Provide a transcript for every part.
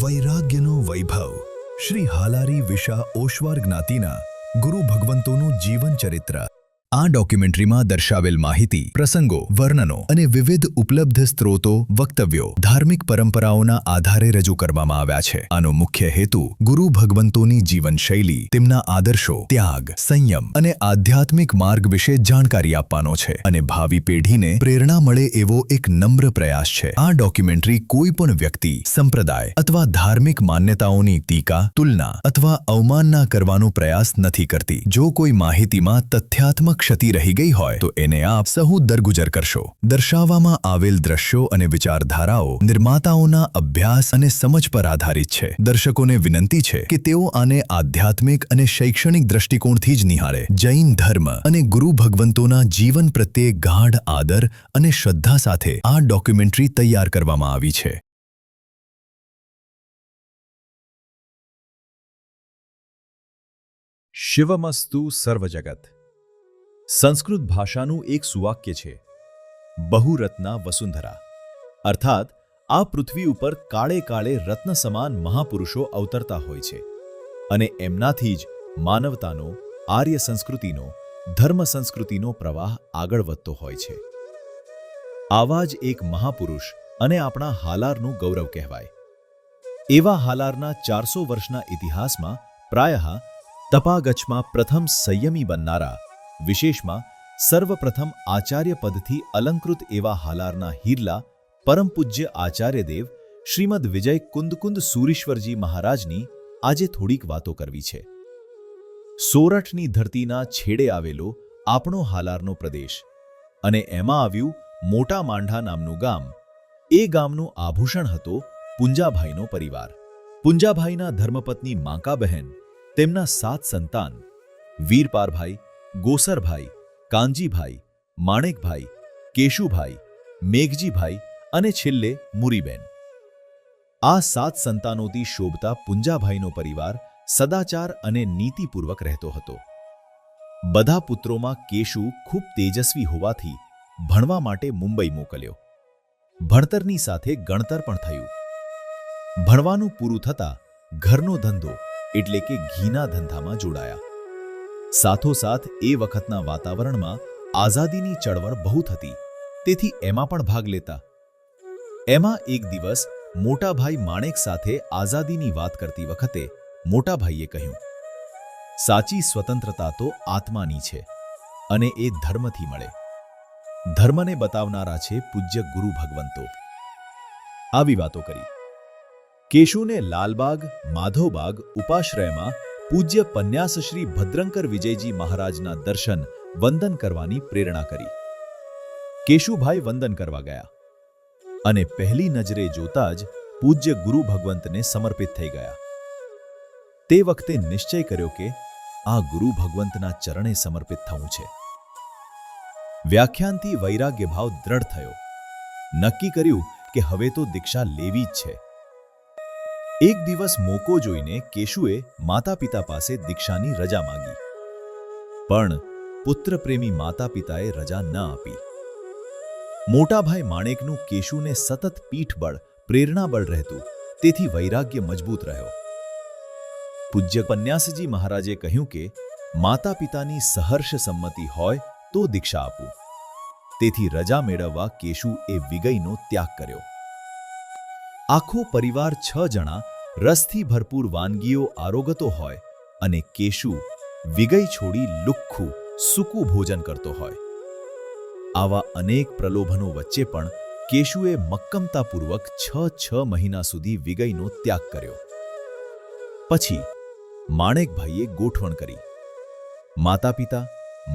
વૈરાગ્યનો વૈભવ શ્રી હાલારી વિશા ઓશવાર જ્ઞાતિના ગુરુ ભગવંતોનું જીવન ચરિત્ર। આ ડોક્યુમેન્ટરીમાં દર્શાવેલ માહિતી, પ્રસંગો, વર્ણનો અને વિવિધ ઉપલબ્ધ સ્ત્રોતો, વક્તવ્યો ધાર્મિક પરંપરાઓના આધારે રજૂ કરવામાં આવ્યા છે। આનો મુખ્ય હેતુ ગુરુ ભગવંતોની જીવનશૈલી, તેમના આદર્શો, ત્યાગ, સંયમ અને આધ્યાત્મિક માર્ગ વિશે જાણકારી આપવાનો છે અને ભાવિ પેઢીને પ્રેરણા મળે એવો એક નમ્ર પ્રયાસ છે। આ ડોક્યુમેન્ટરી કોઈ પણ વ્યક્તિ, સંપ્રદાય અથવા ધાર્મિક માન્યતાઓની ટીકા, તુલના અથવા અવમાનના કરવાનો પ્રયાસ નથી કરતી। જો કોઈ માહિતીમાં તથ્યાત્મક ક્ષતિ રહી ગઈ હોય તો એને આપ સહુ દરગુજર કરશો। દર્શાવવામાં આવેલ દ્રશ્યો અને વિચારધારાઓ નિર્માતાઓના અભ્યાસ અને સમજ પર આધારિત છે। દર્શકોને વિનંતી છે કે તેઓ આને આધ્યાત્મિક અને શૈક્ષણિક દ્રષ્ટિકોણથી જ નિહાળે। જૈન ધર્મ અને ગુરુ ભગવંતોના જીવન પ્રત્યે ગાઢ આદર અને શ્રદ્ધા સાથે આ ડોક્યુમેન્ટરી તૈયાર કરવામાં આવી છે। શિવમસ્તુ સર્વજગત સંસ્કૃત ભાષાનું એક સુવાક્ય છે, બહુરત્ના વસુંધરા, અર્થાત આ પૃથ્વી ઉપર કાળે કાળે રત્ન સમાન મહાપુરુષો અવતરતા હોય છે અને એમનાથી જ માનવતાનો, આર્ય સંસ્કૃતિનો, ધર્મ સંસ્કૃતિનો પ્રવાહ આગળ વધતો હોય છે। આવા જ એક મહાપુરુષ અને આપણા હાલારનું ગૌરવ કહેવાય। એવા હાલારના 400 વર્ષના ઇતિહાસમાં પ્રાયઃ તપાગચ્છમાં પ્રથમ સંયમી બનનારા, વિશેષમાં સર્વપ્રથમ આચાર્ય પદથી અલંકૃત એવા હાલારના હિરલા પરમ પૂજ્ય આચાર્યદેવ શ્રીમદ વિજય કુંદકુંદ સુરીશ્વરજી મહારાજની આજે થોડીક વાતો કરવી છે। સોરઠની ધરતીના છેડે આવેલો આપણો હાલારનો પ્રદેશ અને એમાં આવ્યું મોટા માંઢા નામનું ગામ। એ ગામનું આભૂષણ હતો પુંજાભાઈનો પરિવાર। પુંજાભાઈના ધર્મપત્ની માંકાબહેન, તેમના 7 સંતાન વીરપારભાઈ, ગોસરભાઈ, કાનજીભાઈ, માણેકભાઈ, કેશુભાઈ, મેઘજીભાઈ અને છેલ્લે મુરીબેન। આ 7 સંતાનોથી શોભતા પુંજાભાઈનો પરિવાર સદાચાર અને નીતિપૂર્વક રહેતો હતો। બધા પુત્રોમાં કેશુ ખૂબ તેજસ્વી હોવાથી ભણવા માટે મુંબઈ મોકલ્યો। ભણતરની સાથે ગણતર પણ થયું। ભણવાનું પૂરું થતાં ઘરનો ધંધો એટલે કે ઘીના ધંધામાં જોડાયા। સાથોસાથ એ વખતના વાતાવરણમાં આઝાદીની ચળવળ બહુ થતી, તેથી એમાં પણ ભાગ લેતા। એમાં એક દિવસ મોટાભાઈ માણેક સાથે આઝાદીની વાત કરતી વખતે મોટાભાઈએ કહ્યું, સાચી સ્વતંત્રતા તો આત્માની છે અને એ ધર્મથી મળે। ધર્મને બતાવનારા છે પૂજ્ય ગુરુ ભગવંતો। આવી વાતો કરી। કેશુને લાલબાગ, માધવબાગ ઉપાશ્રયમાં પૂજ્ય પન્યાસ શ્રી ભદ્રંકર વિજયજી મહારાજના દર્શન, વંદન કરવાની પ્રેરણા કરી। કેશુભાઈ વંદન કરવા ગયા અને પહેલી નજરે જોતા જ પૂજ્ય ગુરુ ભગવંતને સમર્પિત થઈ ગયા। તે વખતે નિશ્ચય કર્યો કે આ ગુરુ ભગવંતના ચરણે સમર્પિત થવું છે। વ્યાખ્યાનથી વૈરાગ્ય ભાવ દ્રઢ થયો। નક્કી કર્યું કે હવે તો દીક્ષા લેવી જ છે। એક દિવસ મોકો જોઈને કેશુએ માતા પિતા પાસે દીક્ષાની રજા માંગી, પણ પુત્રપ્રેમી માતા પિતાએ રજા ન આપી। મોટાભાઈ માણેકનું કેશુને સતત પીઠબળ, પ્રેરણાબળ રહેતું, તેથી વૈરાગ્ય મજબૂત રહ્યો। પૂજ્ય પન્યાસજી મહારાજે કહ્યું કે માતા પિતાની સહર્ષ સંમતિ હોય તો દીક્ષા આપું। તેથી રજા મેળવવા કેશુએ વિગયનો ત્યાગ કર્યો। આખો પરિવાર 6 જણા રસથી ભરપૂર વાનગીઓ આરોગતો હોય અને કેશુ વિગય છોડી લુખ્ખું, સૂકું ભોજન કરતો હોય। આવા અનેક પ્રલોભનો વચ્ચે પણ કેશુએ મક્કમતાપૂર્વક 6 મહિના સુધી વિગયનો ત્યાગ કર્યો। પછી માણેકભાઈએ ગોઠવણ કરી। માતા પિતા,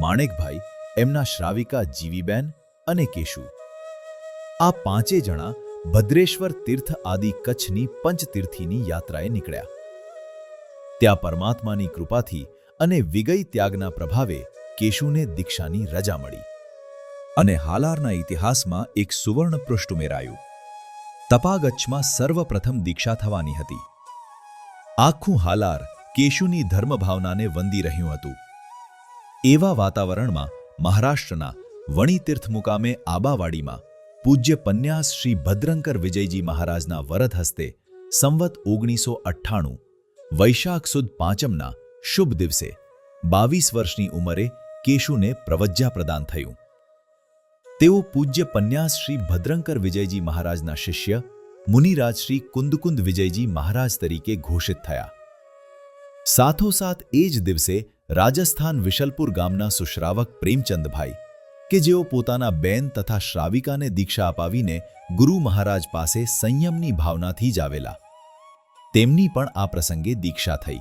માણેકભાઈ, એમના શ્રાવિકા જીવીબેન અને કેશુ, આ 5 જણા ભદ્રેશ્વર તીર્થ આદિ કચ્છની પંચતીર્થીની યાત્રાએ નીકળ્યા। ત્યાં પરમાત્માની કૃપાથી અને વિગય ત્યાગના પ્રભાવે કેશુને દીક્ષાની રજા મળી અને હાલારના ઇતિહાસમાં એક સુવર્ણ પૃષ્ઠ ઉમેરાયું। તપાગચ્છમાં સર્વપ્રથમ દીક્ષા થવાની હતી। આખું હાલાર કેશુની ધર્મભાવનાને વંદી રહ્યું હતું। એવા વાતાવરણમાં મહારાષ્ટ્રના વણીતીર્થ મુકામે આબાવાડીમાં પૂજ્ય પન્યાસ શ્રી ભદ્રંકર વિજયજી મહારાજના વરદ હસ્તે સંવત 1998 વૈશાખ સુદ પાંચમના શુભ દિવસે 22 વર્ષની ઉંમરે કેશુને પ્રવજ્જા પ્રદાન થયું. તેઓ પૂજ્ય પન્યાસ શ્રી ભદ્રંકર વિજયજી મહારાજના શિષ્ય મુનિરાજ શ્રી કુંદકુંદ વિજયજી મહારાજ તરીકે ઘોષિત થયા. સાથોસાથ એ જ દિવસે રાજસ્થાન વિશલપુર ગામના સુશ્રાવક પ્રેમચંદભાઈ, કે જેઓ પોતાના બેન તથા શ્રાવિકાને દીક્ષા અપાવીને ગુરુ મહારાજ પાસે સંયમની ભાવનાથી જ આવેલા, તેમની પણ આ પ્રસંગે દીક્ષા થઈ.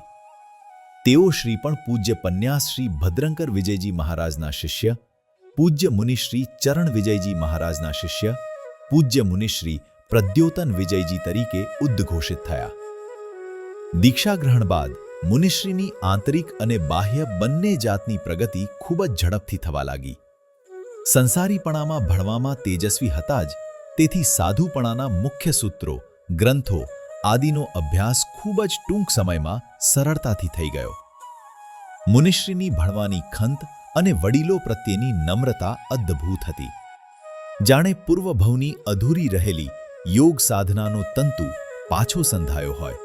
તેઓ શ્રી પણ પૂજ્ય પન્યાસ શ્રી ભદ્રંકર વિજયજી મહારાજના શિષ્ય, પૂજ્ય મુનિશ્રી ચરણ વિજયજી મહારાજના શિષ્ય, પૂજ્ય મુનિશ્રી પ્રદ્યોતન વિજયજી તરીકે ઉદ્ઘોષિત થયા. દીક્ષા ગ્રહણ બાદ મુનિશ્રીની આંતરિક અને બાહ્ય બંને જાતની પ્રગતિ ખૂબ જ ઝડપથી થવા લાગી. સંસારીપણામાં ભણવામાં તેજસ્વી હતા જ, તેથી સાધુપણાના મુખ્ય સૂત્રો, ગ્રંથો આદિનો અભ્યાસ ખૂબ જ ટૂંક સમયમાં સરળતાથી થઈ ગયો. મુનિશ્રીની ભણવાની ખંત અને વડીલો પ્રત્યેની નમ્રતા અદ્ભુત હતી. જાણે પૂર્વભવની અધૂરી રહેલી યોગ સાધનાનો તંતુ પાછો સંધાયો હોય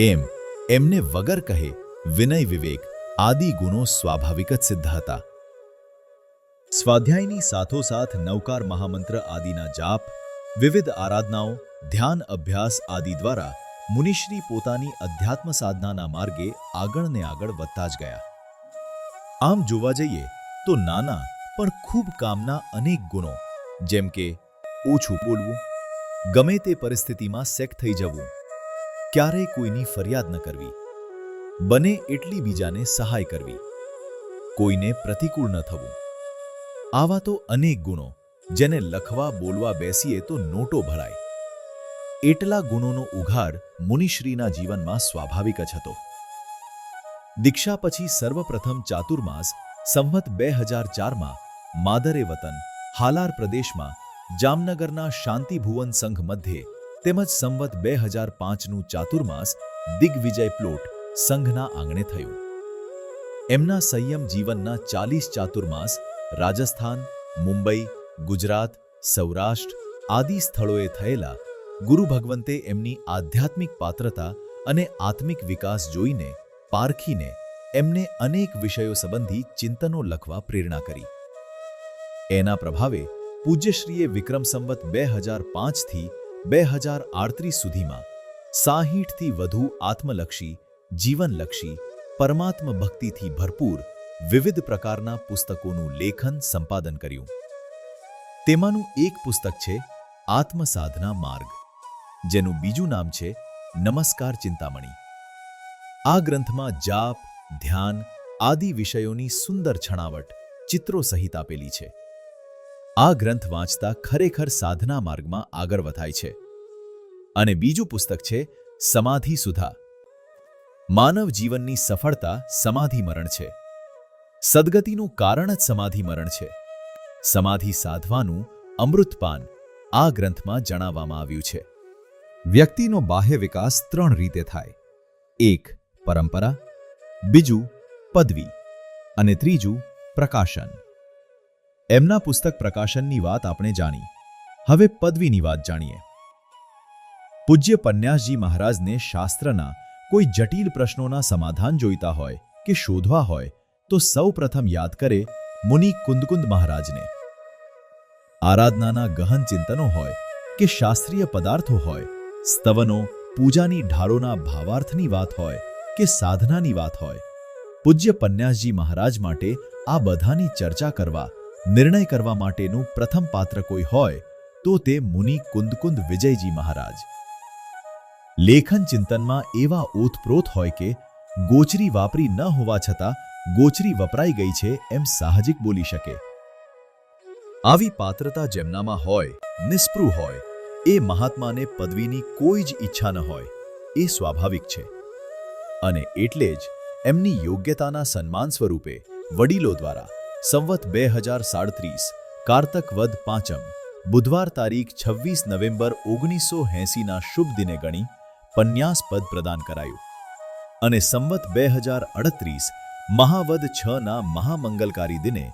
એમ એમને વગર કહે વિનય વિવેક આદિ ગુણો સ્વાભાવિક જ સિદ્ધ હતા. સ્વાધ્યાયની સાથોસાથ નવકાર મહામંત્ર આદિના જાપ, વિવિધ આરાધનાઓ, ધ્યાન અભ્યાસ આદિ દ્વારા મુનિશ્રી પોતાની અધ્યાત્મ સાધનાના માર્ગે આગળ ને આગળ વધતા જ ગયા. આમ જોવા જઈએ તો નાના પણ ખૂબ કામના અનેક ગુણો, જેમ કે ઓછું બોલવું, ગમે તે પરિસ્થિતિમાં સેક થઈ જવું, ક્યારેય કોઈની ફરિયાદ ન કરવી, બને એટલી બીજાને સહાય કરવી, કોઈને પ્રતિકૂળ ન થવું, આવા તો અનેક ગુણો જેને લખવા બોલવા બેસીએ તો નોટો ભરાય. એટલા ગુણોનો ઉઘાડ મુનિશ્રીના જીવનમાં સ્વાભાવિક જ હતો. દીક્ષા પછી સર્વપ્રથમ ચાતુર્માસ સંવત 2004માં માદરે વતન હાલાર પ્રદેશમાં જામનગરના શાંતિભુવન સંઘ મધ્યે તેમજ સંવત 2005નું ચાતુર્માસ દિગ્વિજય પ્લોટ સંઘના આંગણે થયું. એમના સંયમ જીવનના 40 ચાતુર્માસ રાજસ્થાન, મુંબઈ, ગુજરાત, સૌરાષ્ટ્ર આદિ સ્થળોએ થયેલા. ગુરુ ભગવંતે એમની આધ્યાત્મિક પાત્રતા અને આત્મિક વિકાસ જોઈને પારખીને એમને અનેક વિષયો સંબંધી ચિંતનો લખવા પ્રેરણા કરી. એના પ્રભાવે પૂજ્યશ્રીએ વિક્રમ સંવત 2005થી 2038 સુધીમાં 60થી વધુ આત્મલક્ષી, જીવનલક્ષી, પરમાત્મ ભક્તિથી ભરપૂર વિવિધ પ્રકારના પુસ્તકોનું લેખન સંપાદન કર્યું. તેમાંનું એક પુસ્તક છે આત્મસાધના માર્ગ, જેનું બીજું નામ છે નમસ્કાર ચિંતામણી. આ ગ્રંથમાં જાપ, ધ્યાન આદિ વિષયોની સુંદર છણાવટ ચિત્રો સહિત આપેલી છે. આ ગ્રંથ વાંચતા ખરેખર સાધના માર્ગમાં આગળ વધાય છે. અને બીજું પુસ્તક છે સમાધિ સુધા. માનવ જીવનની સફળતા સમાધિ મરણ છે. સદગતિનું કારણ જ સમાધિ મરણ છે. સમાધિ સાધવાનું અમૃતપાન આ ગ્રંથમાં જણાવવામાં આવ્યું છે. વ્યક્તિનો બાહ્ય વિકાસ 3 રીતે થાય. 1. પરંપરા, બીજું પદવી અને ત્રીજું પ્રકાશન. એમના પુસ્તક પ્રકાશનની વાત આપણે જાણી. હવે પદવીની વાત જાણીએ. પૂજ્ય પન્યાસજી મહારાજને શાસ્ત્રના કોઈ જટિલ પ્રશ્નોના સમાધાન જોઈતા હોય કે શોધવા હોય તો સૌ પ્રથમ યાદ કરે મુનિ કુંદકુંદ મહારાજને. આરાધનાના ગહન ચિંતનો હોય કે શાસ્ત્રીય પદાર્થો હોય, સ્તવનો, પૂજાની ઢાળોના ભાવાર્થની વાત હોય કે સાધનાની વાત હોય, પૂજ્ય પન્યાસજી મહારાજ માટે આ બધાની ચર્ચા કરવા, નિર્ણય કરવા માટેનું પ્રથમ પાત્ર કોઈ હોય તો તે મુનિ કુંદકુંદ વિજયજી મહારાજ. લેખન ચિંતનમાં એવા ઓતપ્રોત હોય કે ગોચરી વાપરી ન હોવા છતાં ગોચરી વપરાઈ ગઈ છે એમ સાહજિક બોલી શકે. આવી પાત્રતા જેમનામાં હોય, નિસ્પૃહ હોય, એ મહાત્માને પદવીની કોઈ જ ઈચ્છા ન હોય એ સ્વાભાવિક છે. અને એટલે જ એમની યોગ્યતાના સન્માન સ્વરૂપે વડીલો દ્વારા સંવત 2037 કારતક વદ પાંચમ બુધવાર તારીખ 26 નવેમ્બર 1980ના શુભ દિને ગણી પન્યાસ પદ પ્રદાન કરાયું અને સંવત 2038 મહાવદ 6ના મહામંગલકારી દિને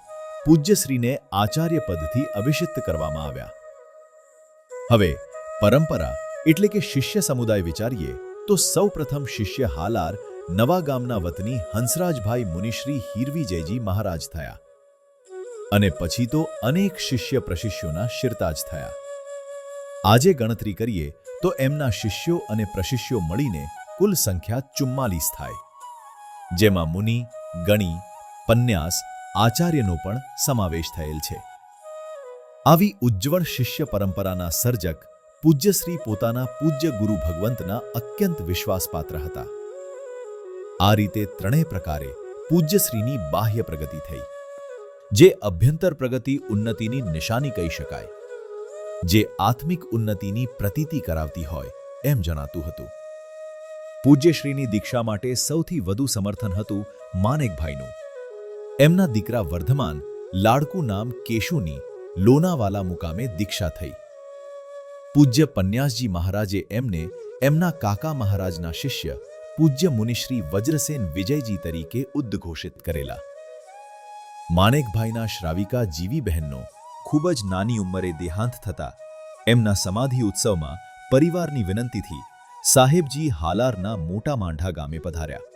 પૂજ્યશ્રીને આચાર્ય પદથી અભિષિક્ત કરવામાં આવ્યા. હવે પરંપરા એટલે કે શિષ્ય સમુદાય વિચારીએ તો સૌપ્રથમ શિષ્ય હાલાર નવા ગામના વતની હંસરાજભાઈ મુનિશ્રી હીરવી જયજી મહારાજ થયા અને પછી તો અનેક શિષ્ય પ્રશિષ્યોના શિરતાજ થયા. આજે ગણતરી કરીએ તો એમના શિષ્યો અને પ્રશિષ્યો મળીને કુલ સંખ્યા 44 થાય, જેમાં મુનિ, ગણી, પન્યાસ, આચાર્યનો પણ સમાવેશ થયેલ છે. આવી ઉજ્જવળ શિષ્ય પરંપરાના સર્જક પૂજ્યશ્રી પોતાના પૂજ્ય ગુરુ ભગવંતના અત્યંત વિશ્વાસપાત્ર હતા. આ રીતે ત્રણેય પ્રકારે પૂજ્યશ્રીની બાહ્ય પ્રગતિ થઈ, જે અભ્યંતર પ્રગતિ ઉન્નતિની નિશાની કહી શકાય, જે આત્મિક ઉન્નતિની પ્રતીતિ કરાવતી હોય એમ જણાતું હતું. પૂજ્યશ્રીની દીક્ષા માટે સૌથી વધુ સમર્થન હતું માનેકભાઈનું. એમના દીકરા વર્ધમાન લાડકુ નામ કેશુની લોનાવાલા મુકામે દીક્ષા થઈ. પૂજ્ય પન્યાસજી મહારાજે એમને એમના કાકા મહારાજના શિષ્ય પૂજ્ય મુનિશ્રી વજ્રસેન વિજયજી તરીકે ઉદ્ઘોષિત કરેલા. માનેકભાઈના શ્રાવિકા જીવીબહેનનો ખૂબ જ નાની ઉંમરે દેહાંત થતા એમના સમાધિ ઉત્સવમાં પરિવારની વિનંતીથી સાહેબજી હાલારના મોટા માંઢા ગામે પધાર્યા.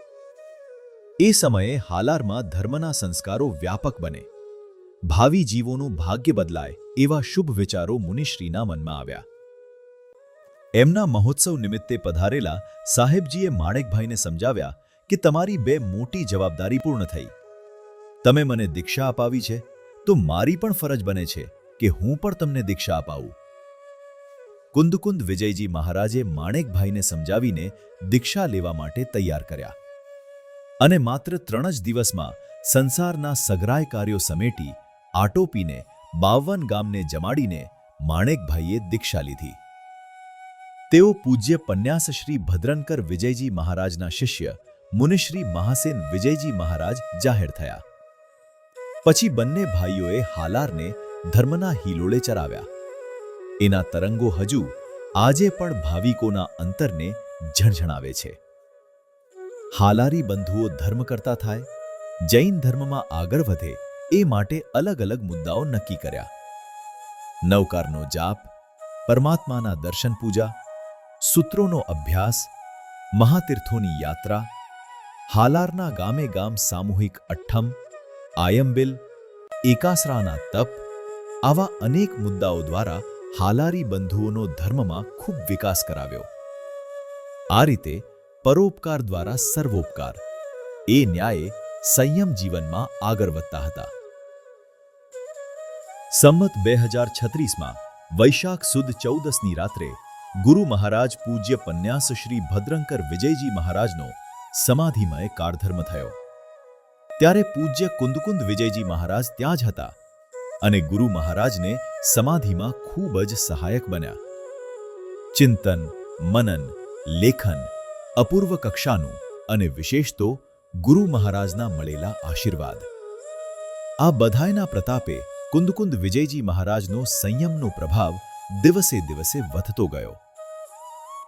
એ સમયે હાલારમાં ધર્મના સંસ્કારો વ્યાપક બને, ભાવિ જીવોનું ભાગ્ય બદલાય એવા શુભ વિચારો મુનિશ્રીના મનમાં આવ્યા. એમના મહોત્સવ નિમિત્તે પધારેલા સાહેબજીએ માણેકભાઈને સમજાવ્યા કે તમારી બે મોટી જવાબદારી પૂર્ણ થઈ. તમે મને દીક્ષા અપાવી છે તો મારી પણ ફરજ બને છે કે હું પણ તમને દીક્ષા અપાવું. કુંદકુંદ વિજયજી મહારાજે માણેકભાઈને સમજાવીને દીક્ષા લેવા માટે તૈયાર કર્યા અને માત્ર 3 જ દિવસમાં સંસારના સઘરાય કાર્યો સમેટી આટોપીને 52 ગામને જમાડીને માણેકભાઈએ દીક્ષા લીધી. તેઓ પૂજ્ય પન્યાસશ્રી ભદ્રંકર વિજયજી મહારાજના શિષ્ય મુનિશ્રી મહાસેન વિજયજી મહારાજ જાહેર થયા. પછી બંને ભાઈઓએ હાલારને ધર્મના હિલોળે ચરાવ્યા. એના તરંગો હજુ આજે પણ ભાવિકોના અંતરને ઝણઝણાવે છે. હાલારી બંધુઓ ધર્મ કરતા થાય, જૈન ધર્મમાં આગળ વધે એ માટે અલગ અલગ મુદ્દાઓ નક્કી કર્યા. નવકારનો જાપ, પરમાત્માના દર્શન પૂજા, સૂત્રોનો અભ્યાસ, મહાતીર્થોની યાત્રા, હાલારના ગામે ગામ સામૂહિક અઠ્ઠમ, આયંબિલ, એકાસરાના તપ, આવા અનેક મુદ્દાઓ દ્વારા હાલારી બંધુઓનો ધર્મમાં ખૂબ વિકાસ કરાવ્યો. આ રીતે પરોપકાર દ્વારા સર્વોપકાર એ ન્યાયે સંયમ જીવનમાં આગળ વધતા હતા. સંમત 2036માં વૈશાખ સુદ 14ની રાત્રે ગુરુ મહારાજ પૂજ્ય પન્યાસ શ્રી ભદ્રંકર વિજયજી મહારાજનો સમાધિમય કાળધર્મ થયો. ત્યારે પૂજ્ય કુંદકુંદ વિજયજી મહારાજ ત્યાં જ હતા અને ગુરુ મહારાજને સમાધિમાં ખૂબ જ સહાયક બન્યા. ચિંતન, મનન, લેખન, અપૂર્વ કક્ષાનું અને વિશેષ તો ગુરુ મહારાજના મળેલા આશીર્વાદ, આ બધાયના પ્રતાપે કુંદકુંદ વિજયજી મહારાજનો સંયમનો પ્રભાવ દિવસે દિવસે વધતો ગયો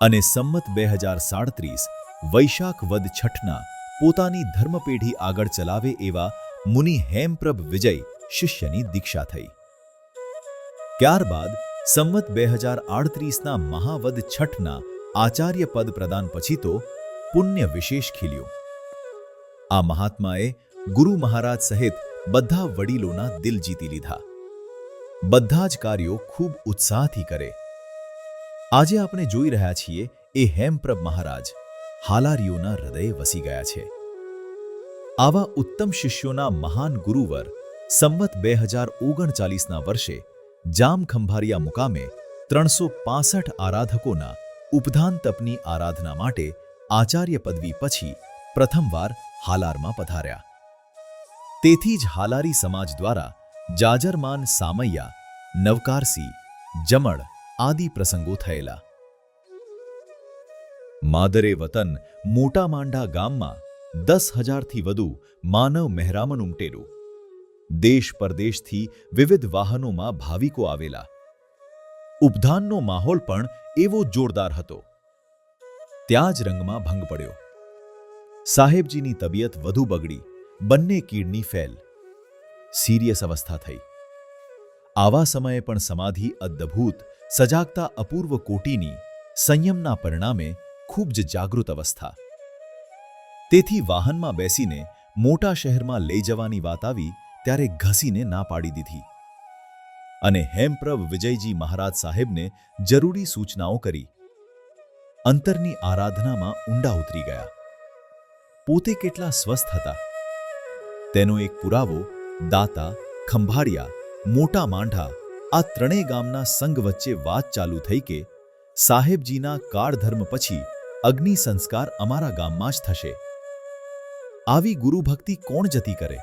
અને સંમત 2037 વૈશાખ વદ છઠના પોતાની ધર્મપેઢી આગળ ચલાવે એવા મુનિ હેમપ્રભ વિજય શિષ્યની દીક્ષા થઈ. ત્યારબાદ સંમત 2038ના મહાવદ છઠના આચાર્ય પદ પ્રદાન પછી તો પુણ્ય વિશેષ ખીલ્યું. આ મહાત્માએ ગુરુ મહારાજ સહિત બધા વડીલોના દિલ જીતી લીધા. બધા જ કાર્યો ખૂબ ઉત્સાહથી કરે. આજે આપણે જોઈ રહ્યા છીએ એ હેમપ્રભ મહારાજ હાલારીઓના હૃદયે વસી ગયા છે. આવા ઉત્તમ શિષ્યોના મહાન ગુરુવર સંવત 2039ના વર્ષે જામખંભારિયા મુકામે 365 આરાધકોના ઉપધાન તપની આરાધના માટે આચાર્ય પદવી પછી પ્રથમવાર હાલારમાં પધાર્યા. તેથી જ હાલારી સમાજ દ્વારા જાજરમાન સામૈયા, નવકારસી, જમણ આદિ પ્રસંગો થયેલા. માદરે વતન મોટા માંડા ગામમાં 10,000થી વધુ માનવ મહેરામણ ઉમટેલું. દેશ પરદેશથી વિવિધ વાહનોમાં ભાવિકો આવેલા. ઉપધાનનો માહોલ પણ એવો જોરદાર હતો. ત્યાં જ રંગમાં ભંગ પડ્યો. સાહેબજીની તબિયત વધુ બગડી, બંને કિડની ફેલ, સિરિયસ અવસ્થા થઈ. આવા સમયે પણ સમાધિ અદ્ભુત, સજાગતા અપૂર્વ કોટીની, સંયમના પરિણામે ખૂબ જ જાગૃત અવસ્થા. તેથી વાહનમાં બેસીને મોટા શહેરમાં લઈ જવાની વાત આવી ત્યારે ઘસીને ના પાડી દીધી અને હેમપ્રભ વિજયજી મહારાજ સાહેબને જરૂરી સૂચનાઓ કરી. અંતરની આરાધનામાં ઊંડા ઉતરી ગયા. પોતે કેટલા સ્વસ્થ હતા તેનો એક પુરાવો દાતા, ખંભાળિયા, મોટા માંઢા આ ત્રણેય ગામના સંઘ વચ્ચે વાત ચાલુ થઈ કે સાહેબજીના કાળધર્મ પછી અગ્નિ સંસ્કાર અમારા ગામમાં જ થશે. આવી ગુરુભક્તિ કોણ જતી કરે?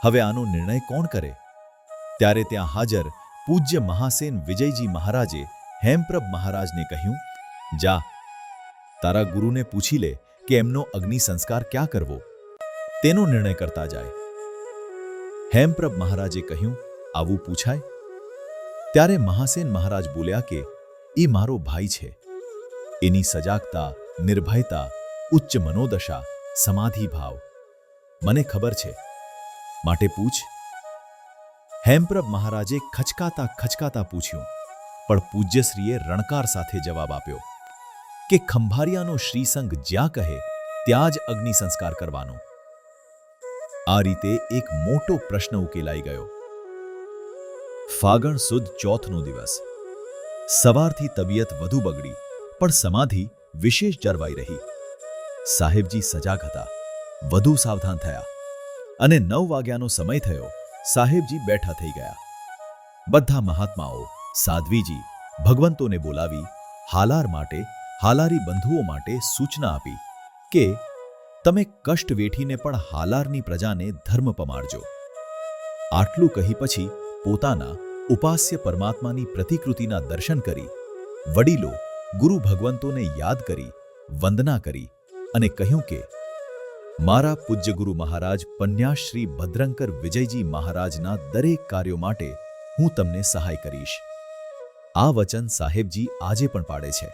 હવે આનો નિર્ણય કોણ કરે? ત્યારે ત્યાં હાજર પૂજ્ય મહાસેન વિજયજી મહારાજે હેમપ્રભ મહારાજને કહ્યું, જા, તારા ગુરુને પૂછી લે કે એમનો અગ્નિ સંસ્કાર ક્યાં કરવો, તેનો નિર્ણય કરતા જાય. હેમપ્રભ મહારાજે કહ્યું, આવું પૂછાય? ત્યારે મહાસેન મહારાજ બોલ્યા કે એ મારો ભાઈ છે. એની સજાગતા, નિર્ભયતા, ઉચ્ચ મનોદશા, સમાધિ ભાવ મને ખબર છે, માટે પૂછ. હેમપ્રભ મહારાજે ખચકાતા ખચકાતા પૂછ્યું, પણ પૂજ્યશ્રીએ રણકાર સાથે જવાબ આપ્યો કે ખંભારિયાનો શ્રીસંઘ જ્યાં કહે ત્યાં જ અગ્નિ સંસ્કાર કરવાનો. આ રીતે એક મોટો પ્રશ્ન ઉકેલાઈ ગયો. ફાગણ સુદ ચોથનો દિવસ. સવારથી તબિયત વધુ બગડી, પણ સમાધિ વિશેષ જળવાઈ રહી. સાહેબજી સજાગ હતા, વધુ સાવધાન થયા અને 9 વાગ્યાનો સમય થયો. સાહેબજી બેઠા થઈ ગયા. બધા મહાત્માઓ, સાધ્વીજી ભગવંતોને બોલાવી હાલાર માટે, હાલારી બંધુઓ માટે સૂચના આપી કે તમે કષ્ટ વેઠીને પણ હાલારની પ્રજાને ધર્મ પમાડજો. આટલું કહી પછી પોતાના ઉપાસ્ય પરમાત્માની પ્રતિકૃતિના દર્શન કરી, વડીલો ગુરુ ભગવંતોને યાદ કરી, વંદના કરી અને કહ્યું કે મારા પૂજ્ય ગુરુ મહારાજ પન્યાશ્રી ભદ્રંકર વિજયજી મહારાજના દરેક કાર્યો માટે હું તમને સહાય કરીશ. આ વચન સાહેબજી આજે પણ પાડે છે.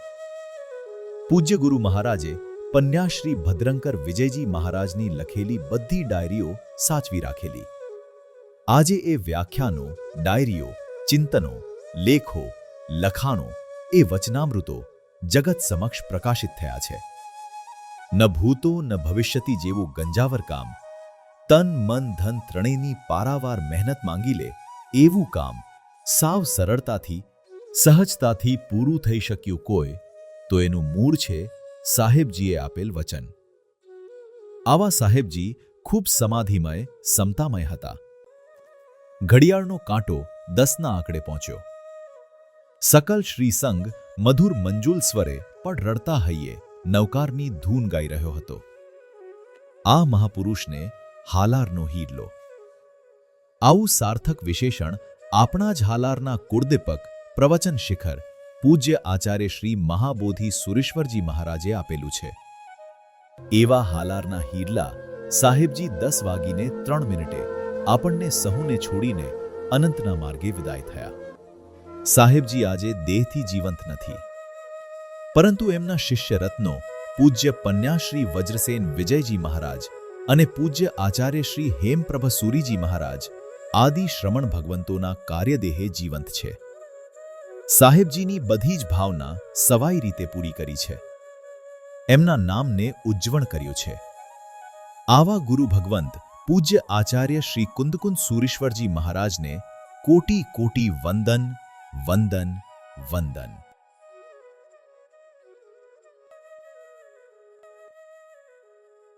પૂજ્ય ગુરુ મહારાજે પન્યાશ્રી ભદ્રંકર વિજયજી મહારાજની લખેલી બધી ડાયરીઓ સાચવી રાખેલી. આજે એ વ્યાખ્યાનો, ડાયરીઓ, ચિંતનો, લેખો, લખાણો એ વચનામૃતો જગત સમક્ષ પ્રકાશિત થયા છે. ન ભૂતો ન ભવિષ્યતિ જેવું ગંજાવર કામ, તન મન ધન ત્રણેયની પારાવાર મહેનત માંગી લે એવું કામ સાવ સરળતાથી, સહજતાથી પૂરું થઈ શક્યું કોઈ તો એનું મૂળ છે સાહેબજીએ આપેલ વચન. આવા સાહેબજી ખૂબ સમાધિમય, સમતામય હતા. ઘડિયાળનો કાંટો 10ના આંકડે પહોંચ્યો. સકલ શ્રીસંઘ મધુર મંજુલ સ્વરે પણ રડતા હૈયે નવકારની ધૂન ગાઈ રહ્યો હતો. આ મહાપુરુષને હાલારનો હીરલો. આવું સાર્થક વિશેષણ આપણા જ હાલારના કુળદીપક, પ્રવચન શિખર પૂજ્ય આચાર્ય શ્રી મહાબોધિ સુરેશ્વરજી મહારાજે આપેલું છે. એવા હાલારના હીરલા સાહેબજી 10:03 આપણને સહુને છોડીને અનંતના માર્ગે વિદાય થયા. સાહેબજી આજે દેહથી જીવંત નથી, પરંતુ એમના શિષ્ય રત્નો પૂજ્ય પન્યાશ્રી વજ્રસેન વિજયજી મહારાજ અને પૂજ્ય આચાર્ય શ્રી હેમપ્રભ સુરીજી મહારાજ આદિ શ્રમણ ભગવંતોના કાર્યદેહે જીવંત છે. સાહેબજીની બધી જ ભાવના સવાઈ રીતે પૂરી કરી છે. એમના નામને ઉજ્જવળ કર્યું છે. આવા ગુરુ ભગવંત પૂજ્ય આચાર્ય શ્રી કુંદકુંદ સુરીશ્વરજી મહારાજને કોટી કોટી વંદન, વંદન, વંદન.